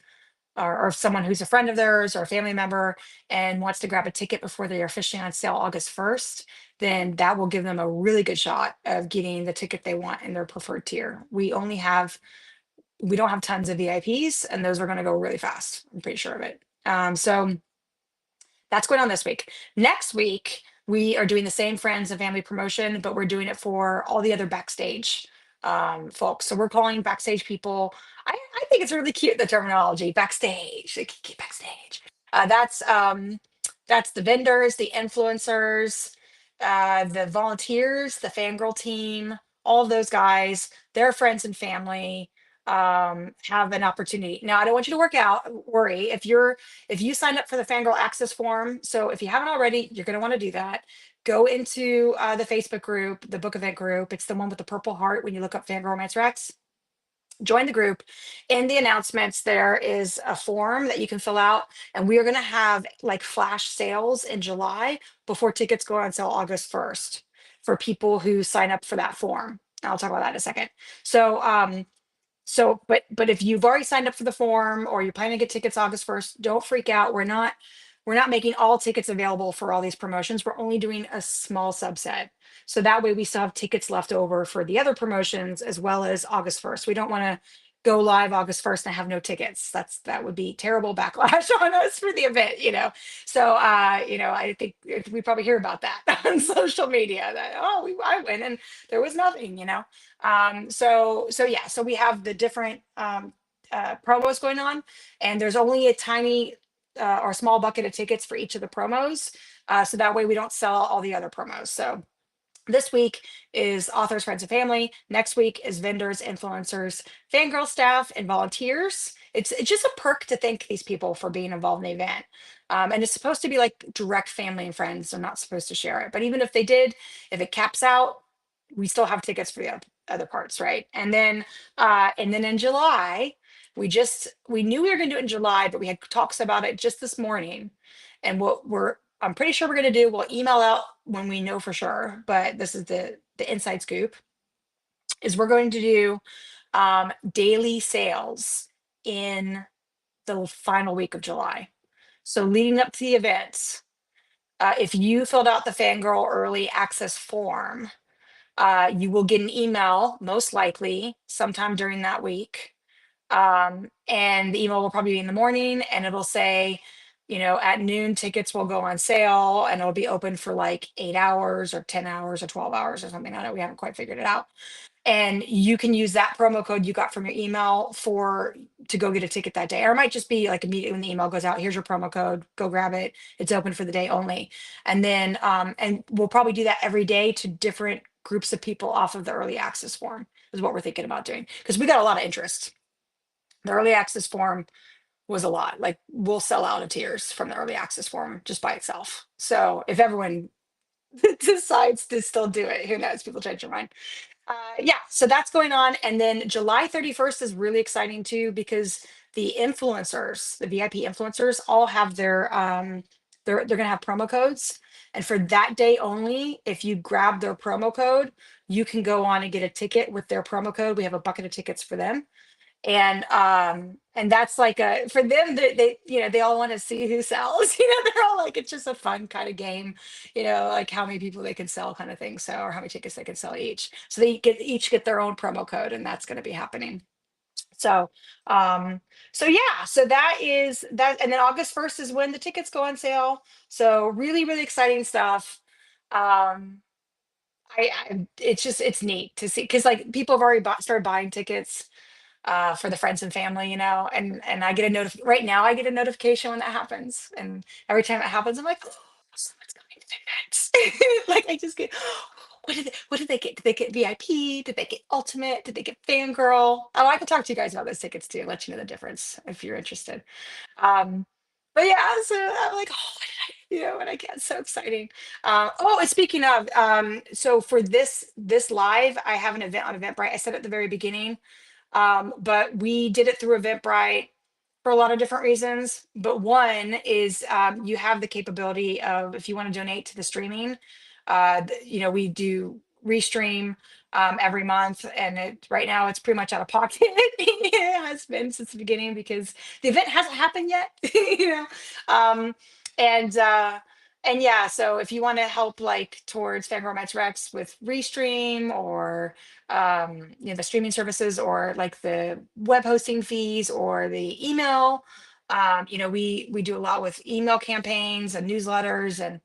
or someone who's a friend of theirs or a family member and wants to grab a ticket before they're officially on sale August 1st, then that will give them a really good shot of getting the ticket they want in their preferred tier. We don't have tons of VIPs, and those are going to go really fast. I'm pretty sure of it. So that's going on this week. Next week, we are doing the same friends and family promotion, but we're doing it for all the other backstage folks. So we're calling backstage people. I think it's really cute, the terminology backstage, like, backstage. That's the vendors, the influencers, the volunteers, the fangirl team, all of those guys, their friends and family have an opportunity. Now, I don't want you to worry if you sign up for the Fangirl Access form. So if you haven't already, you're going to want to do that. Go into the Facebook group, the book event group. It's the one with the purple heart when you look up Fangirl Romance Rex. Join the group. In the announcements, there is a form that you can fill out, and we are going to have like flash sales in July before tickets go on sale August 1st for people who sign up for that form. I'll talk about that in a second. So if you've already signed up for the form or you're planning to get tickets August 1st, don't freak out. We're not making all tickets available for all these promotions. We're only doing a small subset. So that way we still have tickets left over for the other promotions as well as August 1st. We don't want to go live August 1st and have no tickets. That would be terrible backlash on us for the event. So I think we probably hear about that on social media that, I went and there was nothing. So yeah, so we have the different promos going on, and there's only a tiny or small bucket of tickets for each of the promos. So that way we don't sell all the other promos. So this week is authors, friends, and family. Next week is vendors, influencers, fangirl staff, and volunteers. It's just a perk to thank these people for being involved in the event. And it's supposed to be like direct family and friends. They're not supposed to share it. But even if they did, if it caps out, we still have tickets for the other parts, right? And then in July, we knew we were going to do it in July, but we had talks about it just this morning. And I'm pretty sure we're going to do, we'll email out when we know for sure, but this is the inside scoop, is we're going to do daily sales in the final week of July. So leading up to the events, if you filled out the Fangirl early access form, you will get an email, most likely sometime during that week. And the email will probably be in the morning, and it'll say, at noon, tickets will go on sale, and it'll be open for like 8 hours or 10 hours or 12 hours or something. I don't know. We haven't quite figured it out. And you can use that promo code you got from your email to go get a ticket that day. Or it might just be like immediately when the email goes out, here's your promo code, go grab it. It's open for the day only. And then and we'll probably do that every day to different groups of people off of the early access form is what we're thinking about doing. Because we got a lot of interest. The early access form was a lot. Like we'll sell out of tears from the early access form just by itself. So if everyone decides to still do it, who knows? People change their mind. Yeah, so that's going on. And then July 31st is really exciting too, because the influencers, the VIP influencers, all have they're gonna have promo codes. And for that day only, if you grab their promo code, you can go on and get a ticket with their promo code. We have a bucket of tickets for them. And that's like a for them they all want to see who sells. They're all like, it's just a fun kind of game, like how many people they can sell kind of thing, so, or how many tickets they can sell each, so they each get their own promo code, and that's going to be happening. So so yeah, so that is that. And then August 1st is when the tickets go on sale, so really really exciting stuff. um it's neat to see, because like people have already started buying tickets for the friends and family, and I get a right now I get a notification when that happens. And every time it happens, I'm like, oh, someone's coming to the event. Like I just get, what did they get? Did they get VIP? Did they get ultimate? Did they get fangirl? Oh, I can talk to you guys about those tickets too, let you know the difference if you're interested. Um, but yeah, so I'm like, oh, what did and I get so exciting. Oh, and speaking of, so for this live, I have an event on Eventbrite. I said at the very beginning, but we did it through Eventbrite for a lot of different reasons. But one is, you have the capability of, if you want to donate to the streaming, we do restream every month, and right now it's pretty much out of pocket. It has been since the beginning because the event hasn't happened yet. you know, um, and yeah, so if you want to help like towards FanGrrrl Rex with restream, or the streaming services, or like the web hosting fees, or the email. We do a lot with email campaigns and newsletters, and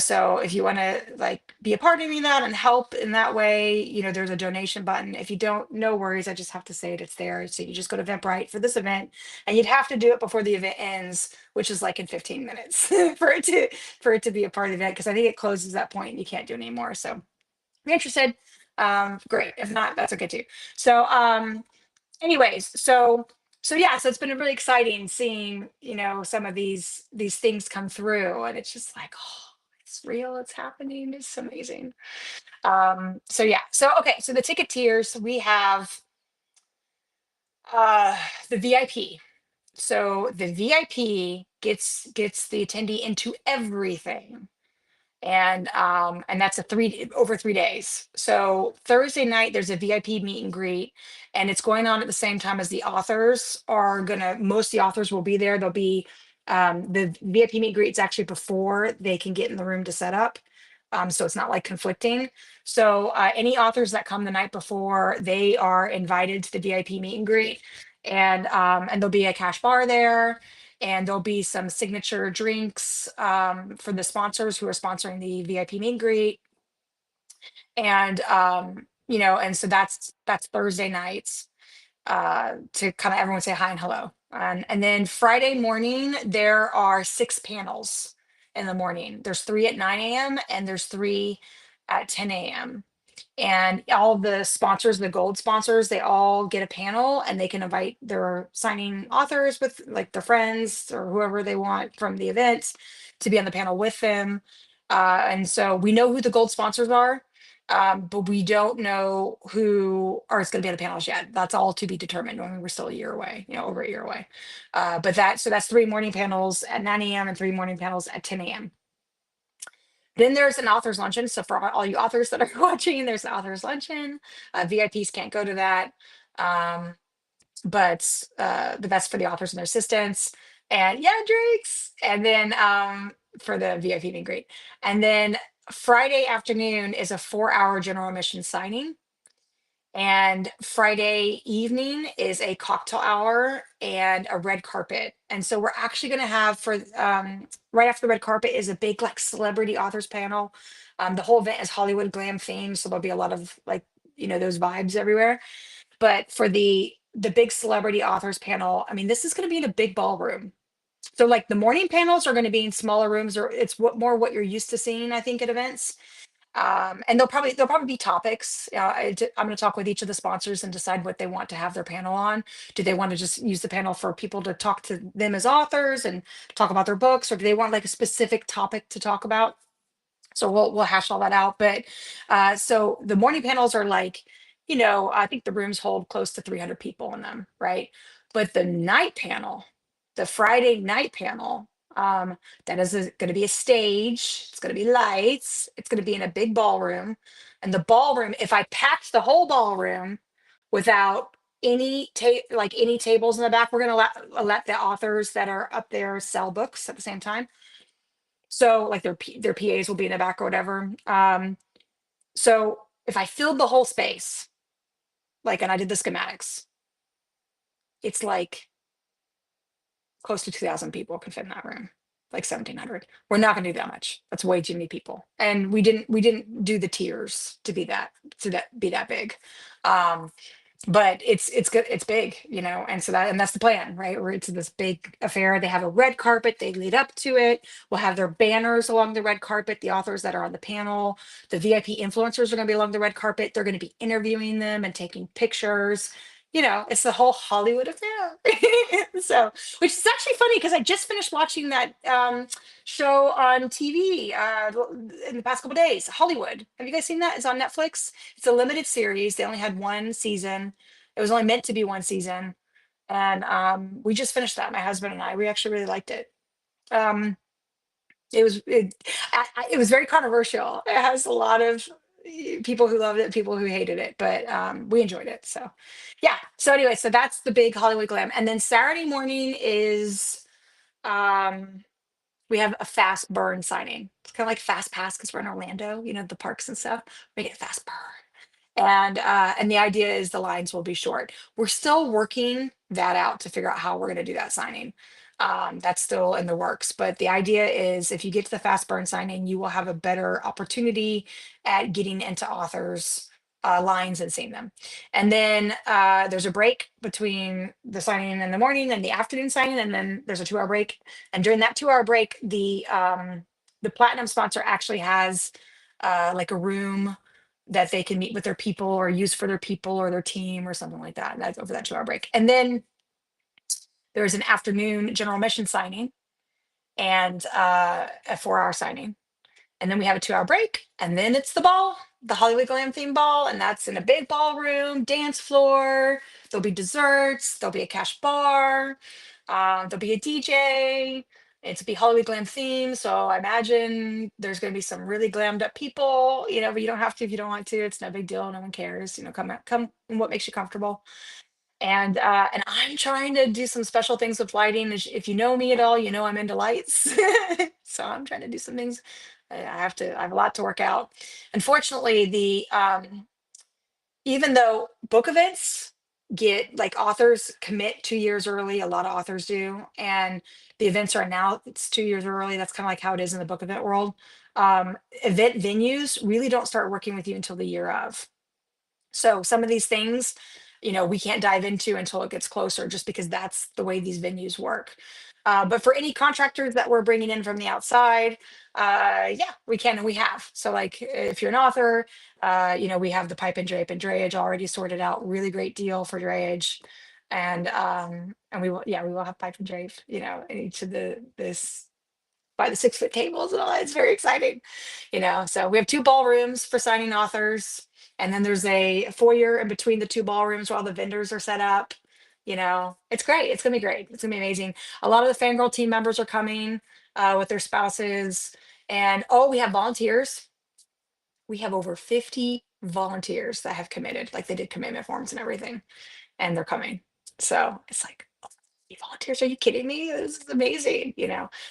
so if you want to like be a part of any of that and help in that way, there's a donation button. If you don't, no worries. I just have to say it, it's there. So you just go to Eventbrite for this event, and you'd have to do it before the event ends, which is like in 15 minutes for it to be a part of the event, because I think it closes at that point and you can't do it anymore. So if you're interested, great. If not, that's okay too. So anyways, so yeah, so it's been really exciting seeing, some of these things come through, and it's just like, oh, it's real, it's happening, it's amazing. So yeah, so okay, so the ticket tiers, we have the VIP. So the VIP gets the attendee into everything, and that's over 3 days. So Thursday night there's a VIP meet and greet, and it's going on at the same time as the authors are gonna. Most of the authors will be there. They'll be the VIP meet and greet is actually before they can get in the room to set up. So it's not like conflicting. So any authors that come the night before, they are invited to the VIP meet and greet, and there'll be a cash bar there, and there'll be some signature drinks for the sponsors who are sponsoring the VIP meet and greet. And and so that's Thursday nights, to kind of everyone say hi and hello. And then Friday morning, there are 6 panels in the morning. There's 3 at 9 a.m. and there's 3 at 10 a.m. And all the sponsors, the gold sponsors, they all get a panel, and they can invite their signing authors with like their friends or whoever they want from the event to be on the panel with them. And so we know who the gold sponsors are, but we don't know who are going to be on the panels yet. That's all to be determined. I mean, we're still a year away, over a year away. But that's 3 morning panels at 9 a.m. and 3 morning panels at 10 a.m. Then there's an author's luncheon. So for all you authors that are watching, there's an author's luncheon. VIPs can't go to that. Um, but that's for the authors and their assistants. And yeah, drinks. And then for the VIP meet and greet. And then Friday afternoon is a 4-hour general admission signing. And Friday evening is a cocktail hour and a red carpet. And so we're actually going to have for right after the red carpet is a big like celebrity authors panel. The whole event is Hollywood glam themed, so there'll be a lot of like those vibes everywhere. But for the big celebrity authors panel, I mean, this is going to be in a big ballroom. So like the morning panels are going to be in smaller rooms, or it's what you're used to seeing, I think, at events. And there'll probably be topics. I'm going to talk with each of the sponsors and decide what they want to have their panel on. Do they want to just use the panel for people to talk to them as authors and talk about their books, or do they want like a specific topic to talk about? So we'll hash all that out. But so the morning panels are like, I think the rooms hold close to 300 people in them, right? But the night panel, the Friday night panel, that is going to be a stage. It's going to be lights. It's going to be in a big ballroom, and the ballroom. If I packed the whole ballroom without any tables in the back, we're going to let the authors that are up there sell books at the same time. So like their PAs will be in the back or whatever. So if I filled the whole space, like, and I did the schematics, it's like close to 2,000 people can fit in that room, like 1,700. We're not going to do that much. That's way too many people. And we didn't do the tiers to be that big. Um, but it's good, it's big, and that's the plan, right? Where it's this big affair. They have a red carpet, they lead up to it. We'll have their banners along the red carpet, the authors that are on the panel. The VIP influencers are going to be along the red carpet. They're going to be interviewing them and taking pictures. It's the whole Hollywood affair. So, which is actually funny because I just finished watching that show on TV in the past couple days, Hollywood. Have you guys seen that? It's on Netflix. It's a limited series. They only had one season. It was only meant to be one season. And we just finished that, my husband and I. We actually really liked it. Um, it was very controversial. It has a lot of people who loved it, people who hated it, but we enjoyed it. So yeah. So anyway, so that's the big Hollywood glam. And then Saturday morning is we have a fast burn signing. It's kind of like fast pass because we're in Orlando, the parks and stuff. We get fast burn. And the idea is the lines will be short. We're still working that out to figure out how we're going to do that signing. That's still in the works, but the idea is if you get to the fast burn signing, you will have a better opportunity at getting into authors lines and seeing them. And then there's a break between the signing in the morning and the afternoon signing, and then there's a 2-hour break. And during that 2-hour break, the platinum sponsor actually has like a room that they can meet with their people or use for their people or their team or something like that. And that's over that 2-hour break. And then there's an afternoon general admission signing and a 4-hour signing. And then we have a 2-hour break. And then it's the ball, the Hollywood Glam theme ball. And that's in a big ballroom, dance floor. There'll be desserts. There'll be a cash bar. There'll be a DJ. It's be Hollywood Glam theme. So I imagine there's going to be some really glammed up people, but you don't have to if you don't want to. It's no big deal. No one cares. Come in what makes you comfortable. And I'm trying to do some special things with lighting. If you know me at all, I'm into lights. So I'm trying to do some things. I have a lot to work out. Unfortunately, the even though book events get like authors commit 2 years early, a lot of authors do, and the events are now it's 2 years early. That's kind of like how it is in the book event world. Event venues really don't start working with you until the year of. So some of these things, we can't dive into until it gets closer, just because that's the way these venues work. But for any contractors that we're bringing in from the outside, yeah, we can and we have. So like if you're an author, we have the pipe and drape and drayage already sorted out. Really great deal for drayage. And we will have pipe and drape, in each of this by the 6-foot tables and all that. It's very exciting, So we have 2 ballrooms for signing authors, and then there's a foyer in between the 2 ballrooms where all the vendors are set up. It's great. It's gonna be great. It's gonna be amazing. A lot of the FanGrrrl team members are coming with their spouses, and we have volunteers. We have over 50 volunteers that have committed, like they did commitment forms and everything, and they're coming. So it's like, volunteers, are you kidding me? This is amazing,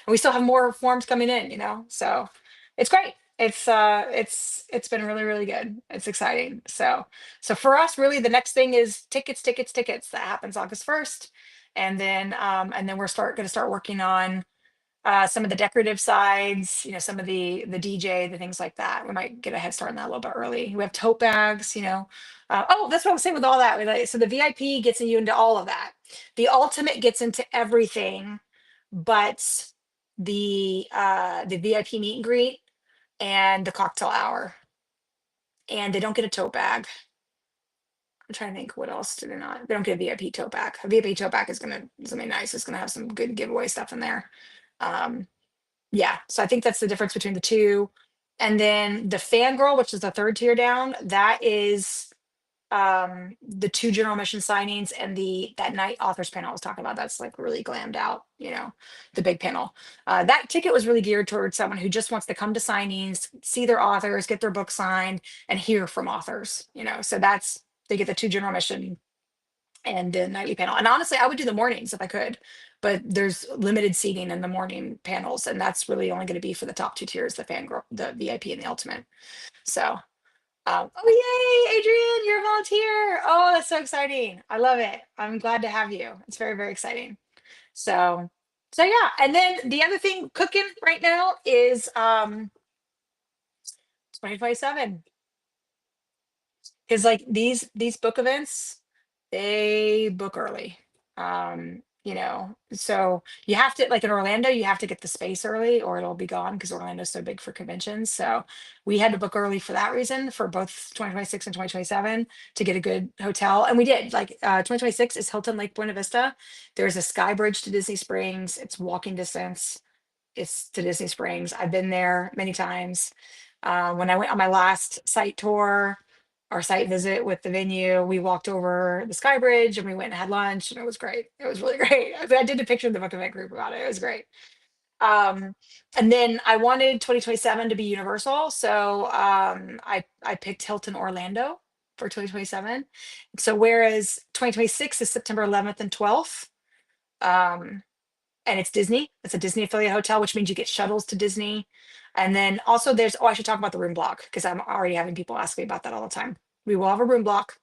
and we still have more forms coming in, so it's great. It's been really, really good. It's exciting. So for us, really the next thing is tickets, tickets, tickets. That happens August 1st. And then we're gonna start working on some of the decorative sides, some of the DJ, the things like that. We might get a head start on that a little bit early. We have tote bags, oh, that's what I was saying with all that. So the VIP gets you into all of that. The ultimate gets into everything, but the VIP meet and greet and the cocktail hour. And they don't get a tote bag. I'm trying to think, what else do they not? They don't get a VIP tote bag. A VIP tote bag is gonna be something nice. It's gonna have some good giveaway stuff in there. Um, Yeah, so I think that's the difference between the two. And then the fangirl, which is the third tier down, that is the two general mission signings and the that night authors panel I was talking about. That's like really glammed out, the big panel. That ticket was really geared towards someone who just wants to come to signings, see their authors, get their book signed, and hear from authors, so that's they get the two general mission and the nightly panel. And honestly, I would do the mornings if I could, but there's limited seating in the morning panels, and that's really only going to be for the top two tiers, the fangirl, the VIP, and the ultimate. So, oh yay, Adrian, you're a volunteer! Oh, that's so exciting! I love it. I'm glad to have you. It's very, very exciting. So, so yeah. And then the other thing cooking right now is 2027. Because like these book events, they book early. So you have to, like in Orlando, you have to get the space early or it'll be gone because Orlando's so big for conventions. So we had to book early for that reason for both 2026 and 2027 to get a good hotel. And we did. Like 2026 is Hilton Lake Buena Vista. There's a sky bridge to Disney Springs. It's walking distance. It's to Disney Springs. I've been there many times. When I went on my last site tour or site visit with the venue, we walked over the Sky Bridge and we went and had lunch, and it was great. It was really great. I did a picture of the book event group about it. It was great. Um, and then I wanted 2027 to be Universal, so I picked Hilton Orlando for 2027. So whereas 2026 is September 11th and 12th. Um, and it's Disney. It's a Disney affiliate hotel, which means you get shuttles to Disney. And then also I should talk about the room block because I'm already having people ask me about that all the time. We will have a room block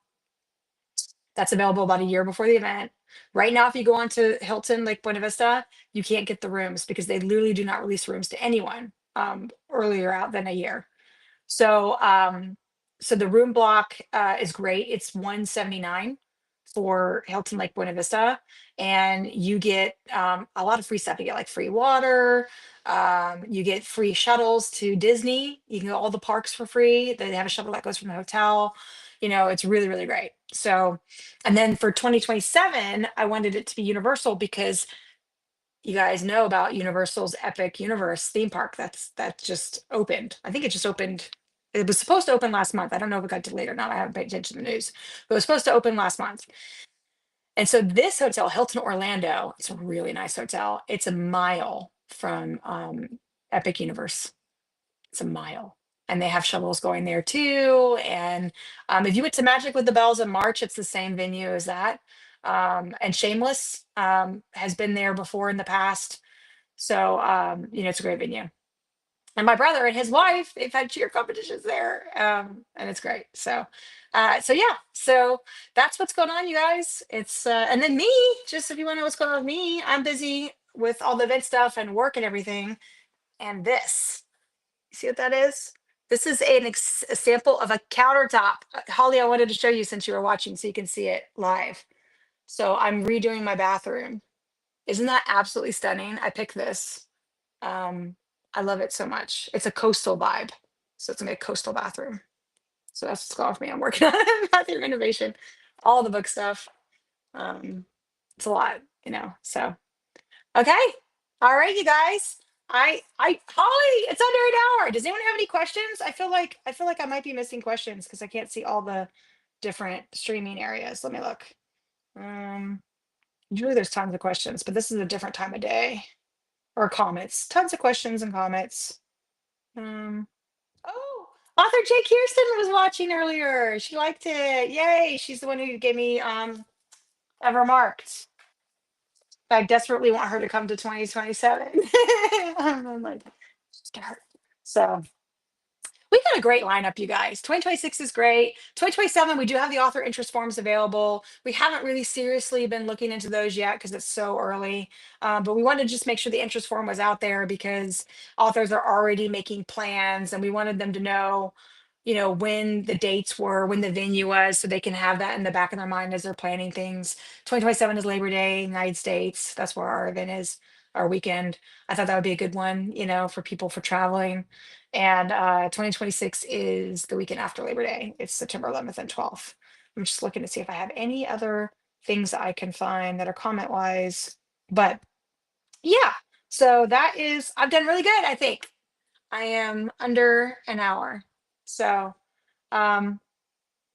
that's available about a year before the event. Right now, if you go on to Hilton Lake Buena Vista, you can't get the rooms because they literally do not release rooms to anyone earlier out than a year. So the room block is great. It's 179 for Hilton Lake Buena Vista, and you get a lot of free stuff. You get like free water, you get free shuttles to Disney. You can go all the parks for free. They have a shuttle that goes from the hotel. It's really, really great. So, and then for 2027, I wanted it to be Universal because you guys know about Universal's Epic Universe theme park that just opened. I think it just opened. It was supposed to open last month. I don't know if it got delayed or not. I haven't paid attention to the news. But it was supposed to open last month. And so this hotel, Hilton Orlando, it's a really nice hotel. It's a mile from Epic Universe. It's a mile. And they have shuttles going there too. And if you went to Magic with the Bells in March, it's the same venue as that. And Shameless has been there before in the past. So, it's a great venue. And my brother and his wife, they've had cheer competitions there. And it's great. So yeah, so that's what's going on, you guys. And then me, just if you want to know what's going on with me, I'm busy with all the event stuff and work and everything. And this, you see what that is? This is a sample of a countertop. Holly, I wanted to show you since you were watching so you can see it live. So I'm redoing my bathroom. Isn't that absolutely stunning? I picked this. Um, I love it so much. It's a coastal vibe. So it's gonna be a coastal bathroom. So that's what's going on with me. I'm working on bathroom renovation, all the book stuff. Um, it's a lot, So okay. All right, you guys. Holly, it's under an hour. Does anyone have any questions? I feel like I might be missing questions because I can't see all the different streaming areas. Let me look. Um, Usually there's tons of questions, but this is a different time of day. Or comments. Tons of questions and comments. Um, oh, author Jay Kirsten was watching earlier. She liked it. Yay. She's the one who gave me ever marked. I desperately want her to come to 2027. I'm like, just get her. So we got a great lineup, you guys. 2026 is great. 2027, we do have the author interest forms available. We haven't really seriously been looking into those yet because it's so early. But we wanted to just make sure the interest form was out there because authors are already making plans and we wanted them to know, when the dates were, when the venue was, so they can have that in the back of their mind as they're planning things. 2027 is Labor Day, United States. That's where our event is, our weekend. I thought that would be a good one, for people for traveling. And 2026 is the weekend after Labor Day. It's September 11th and 12th. I'm just looking to see if I have any other things that I can find that are comment wise. But yeah, so that is, I've done really good, I think. I am under an hour. So, um,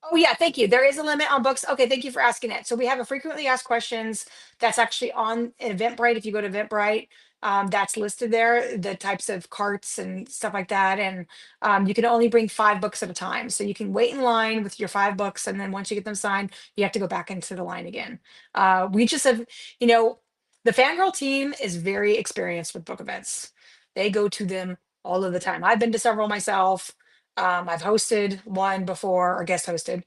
oh yeah, thank you. There is a limit on books. Okay, thank you for asking it. So we have a frequently asked questions that's actually on Eventbrite. If you go to Eventbrite, that's listed there, the types of carts and stuff like that. And you can only bring 5 books at a time. So you can wait in line with your 5 books, and then once you get them signed, you have to go back into the line again. We just have, you know, the fangirl team is very experienced with book events. They go to them all of the time. I've been to several myself. I've hosted one before or guest hosted.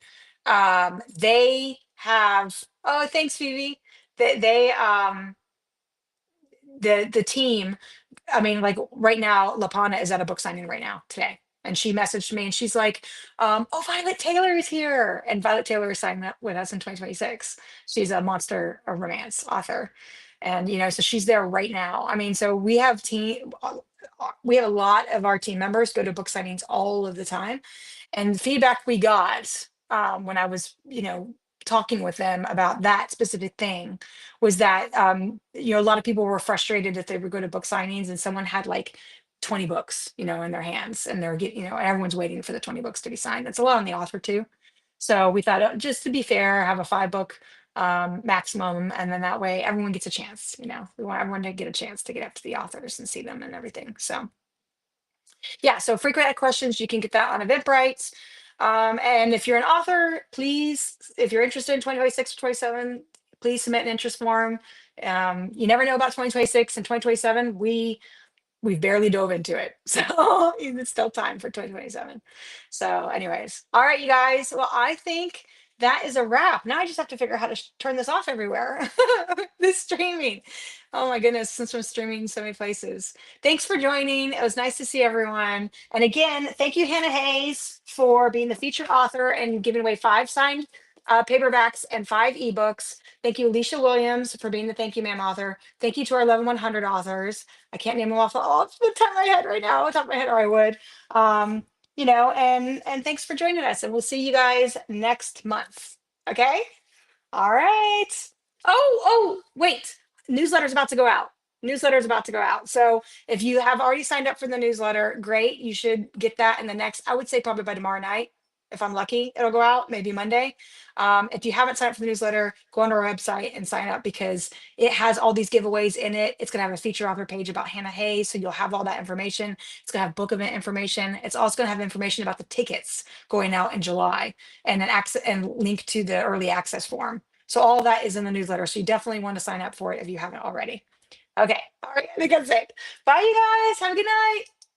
They have, oh, thanks, Phoebe. They the team, I mean, like right now, Lapana is at a book signing right now today. And she messaged me and she's like, oh, Violet Taylor is here. And Violet Taylor is signing up with us in 2026. She's a monster of romance author. And, so she's there right now. I mean, so we have a lot of our team members go to book signings all of the time. And the feedback we got when I was, talking with them about that specific thing was that, a lot of people were frustrated that they would go to book signings and someone had like 20 books, in their hands and they're getting, everyone's waiting for the 20 books to be signed. That's a lot on the author too. So we thought, just to be fair, have a 5 book maximum. And then that way everyone gets a chance, we want everyone to get a chance to get up to the authors and see them and everything. So yeah, so frequent questions, you can get that on Eventbrite. And if you're an author, please, if you're interested in 2026 or 27, please submit an interest form. You never know about 2026 and 2027. We've barely dove into it. So it's still time for 2027. So anyways, all right, you guys. Well, I think that is a wrap. Now I just have to figure out how to turn this off everywhere. This streaming. Oh my goodness, since I'm streaming so many places. Thanks for joining. It was nice to see everyone. And again, thank you, Hannah Haze, for being the featured author and giving away 5 signed paperbacks and 5 ebooks. Thank you, Alisha Williams, for being the Thank You Ma'am author. Thank you to our 11 100 authors. I can't name them off the top of my head right now, off the top of my head, or I would. And thanks for joining us. And we'll see you guys next month. Okay. All right. Wait. Newsletter's about to go out. Newsletter's about to go out. So if you have already signed up for the newsletter, great. You should get that in the next, I would say probably by tomorrow night. If I'm lucky, it'll go out, maybe Monday. If you haven't signed up for the newsletter, go onto our website and sign up because it has all these giveaways in it. It's going to have a feature author page about Hannah Haze. So you'll have all that information. It's going to have book event information. It's also going to have information about the tickets going out in July and an access and link to the early access form. So all of that is in the newsletter. So you definitely want to sign up for it if you haven't already. Okay. All right. I think that's it. Bye, you guys. Have a good night.